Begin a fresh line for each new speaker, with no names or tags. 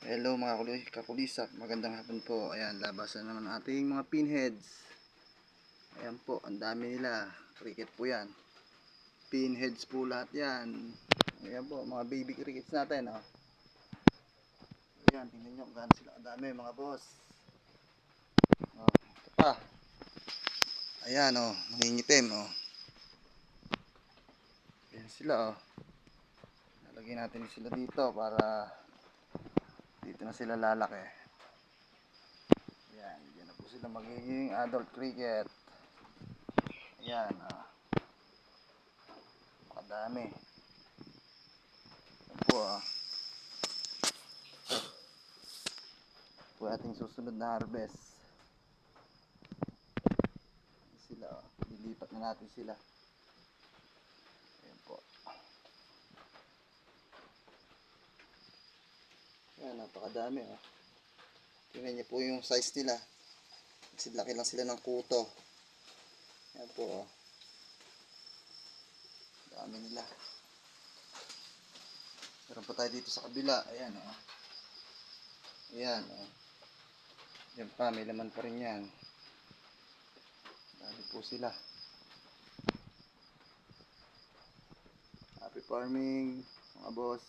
Hello mga kakulisap, magandang hapon po. Ayan, labasan naman ang ating mga pinheads. Ayan po, ang dami nila. Cricket po yan. Pinheads po lahat yan. Ayan po, mga baby crickets natin. Oh. Ayan, tingnan nyo kung gaano sila kadami mga boss. Oh, ito pa. Ayan oh, nangingitim oh. Ayan sila oh. Lalagyan natin sila dito para dito na sila lalaki. Ayan, yan na po sila magiging adult cricket. Ayan oh. Kadami. Ayan po oh. Ito po ating susunod na harvest. Ayan sila oh. Lilipat na natin sila. Ayan po. Ayan, napakadami oh. Tingnan niyo po yung size nila. Kasi laki lang sila ng kuto. Ayan po oh. Dami nila. Meron pa tayo dito sa kabila. Ayan oh. Ayan oh. Ayan pa, may laman pa rin yan. Dami po sila. Happy farming mga boss.